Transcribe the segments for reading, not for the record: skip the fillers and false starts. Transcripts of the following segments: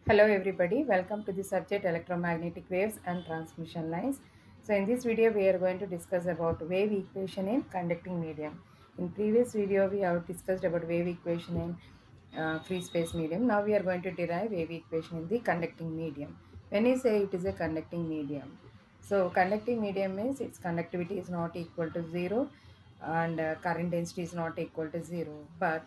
Hello everybody, welcome to the subject electromagnetic waves and transmission lines. So in this video we are going to discuss about wave equation in conducting medium. In previous video we have discussed about wave equation in free space medium. Now we are going to derive wave equation in the conducting medium. When you say it is a conducting medium, so conducting medium means its conductivity is not equal to 0 and current density is not equal to 0, but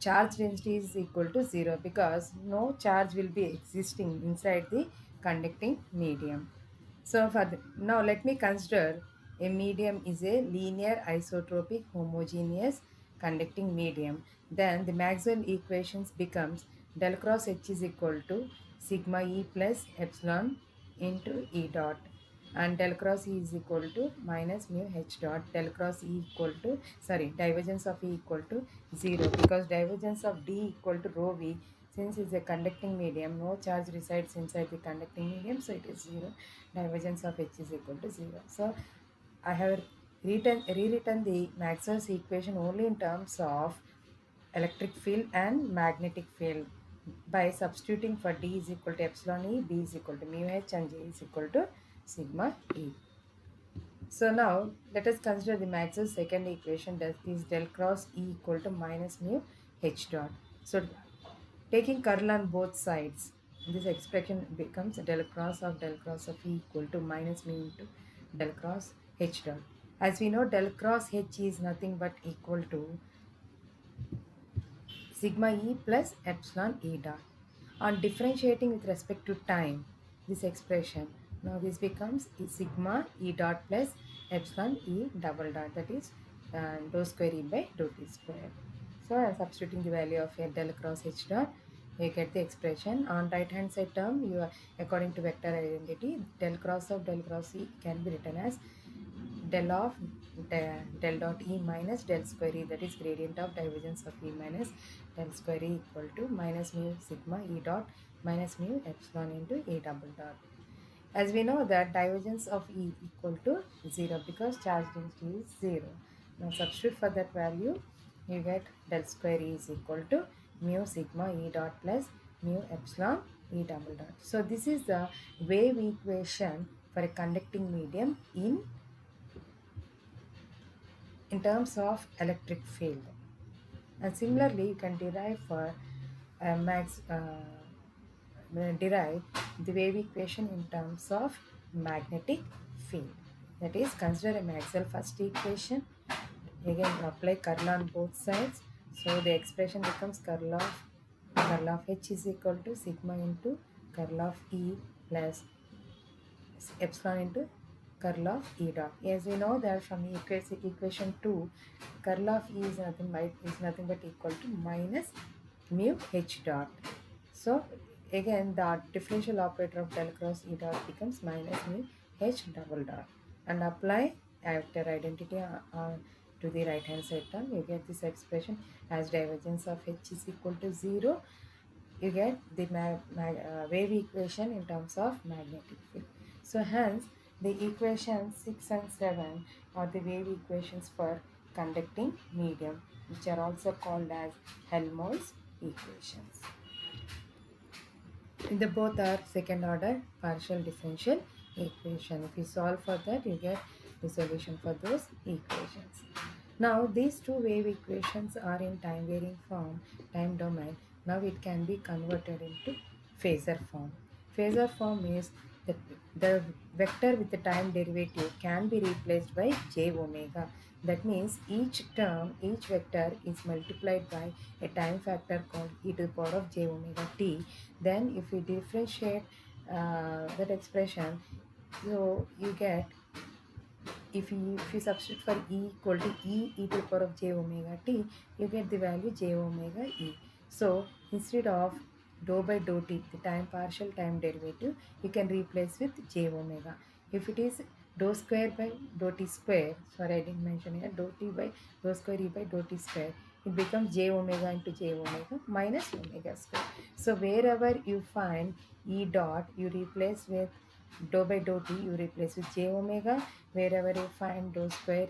charge density is equal to 0 because no charge will be existing inside the conducting medium. So now let me consider a medium is a linear isotropic homogeneous conducting medium. Then the Maxwell equations becomes del cross H is equal to sigma E plus epsilon into E dot, and del cross E is equal to minus mu H dot. Del cross E equal to, sorry, divergence of E equal to 0 because divergence of D equal to rho V. Since it's a conducting medium, no charge resides inside the conducting medium, so it is 0. Divergence of H is equal to 0. So I have rewritten the Maxwell's equation only in terms of electric field and magnetic field by substituting for D is equal to epsilon E, B is equal to mu H, and J is equal to sigma E. So now let us consider the Maxwell's second equation, that is del cross E equal to minus mu H dot. So taking curl on both sides, this expression becomes del cross of E equal to minus mu into del cross H dot. As we know, del cross H is nothing but equal to sigma E plus epsilon E dot. On differentiating with respect to time, this expression, now this becomes sigma E dot plus epsilon E double dot, that is dou square E by dou T square. So I am substituting the value of a del cross H dot, you get the expression. On right hand side term, you are, according to vector identity, del cross E can be written as del of del dot E minus del square E, that is gradient of divergence of E minus del square E equal to minus mu sigma E dot minus mu epsilon into E double dot. As we know that divergence of E equal to 0 because charge density is 0. Now substitute for that value, you get del square E is equal to mu sigma E dot plus mu epsilon E double dot. So this is the wave equation for a conducting medium in terms of electric field. And similarly, you can derive for derive the wave equation in terms of magnetic field. That is, consider a Maxwell first equation. Again, apply curl on both sides. So the expression becomes curl of H is equal to sigma into curl of E plus epsilon into curl of E dot. As we know that from equation 2, curl of E is nothing but equal to minus mu H dot. So again the differential operator of del cross E dot becomes minus mu H double dot, and apply vector identity to the right hand side term, you get this expression as divergence of H is equal to 0. You get the wave equation in terms of magnetic field. So hence the equations 6 and 7 are the wave equations for conducting medium, which are also called as Helmholtz equations. The both are second order partial differential equation. If you solve for that, you get the solution for those equations. Now these two wave equations are in time varying form, time domain. Now it can be converted into phasor form. Phasor form is that the vector with the time derivative can be replaced by j omega. That means each term, each vector is multiplied by a time factor called e to the power of j omega t. Then if we differentiate that expression, so you get, if you substitute for e equal to e to the power of j omega t, you get the value j omega e. So instead of dou by dou t, the partial time derivative, you can replace with j omega. If it is dou square by dou t square, sorry I didn't mention here, dou t by dou square e by dou t square, it becomes j omega into j omega minus omega square. So wherever you find e dot, you replace with dou by dou t, you replace with j omega. Wherever you find dou square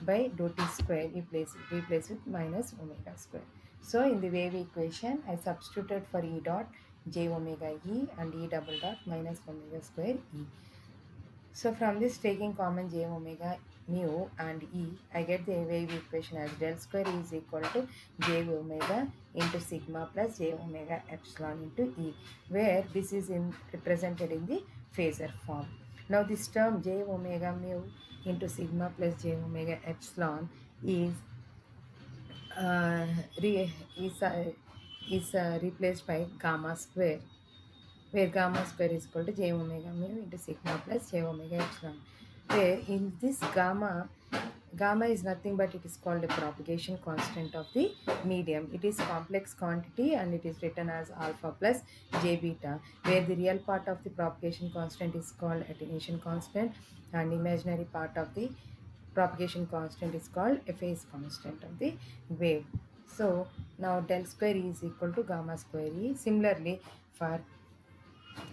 by dou t square, you replace with minus omega square. So in the wave equation, I substituted for e dot j omega e and e double dot minus omega square e. So from this, taking common j omega mu and e, I get the wave equation as del square is equal to j omega into sigma plus j omega epsilon into e, where this is represented in the phasor form. Now this term j omega mu into sigma plus j omega epsilon is uh, re, replaced by gamma square, where gamma square is equal to j omega mu into sigma plus j omega epsilon, where in this gamma is nothing but it is called a propagation constant of the medium. It is complex quantity and it is written as alpha plus j beta, where the real part of the propagation constant is called attenuation constant and imaginary part of the propagation constant is called a phase constant of the wave. So now del square is equal to gamma square e. Similarly, for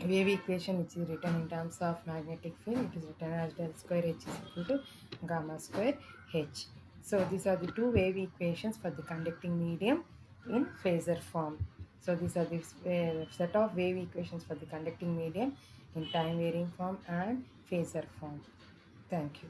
wave equation which is written in terms of magnetic field, it is written as del square h is equal to gamma square h. So these are the two wave equations for the conducting medium in phasor form. So these are the set of wave equations for the conducting medium in time varying form and phasor form. Thank you.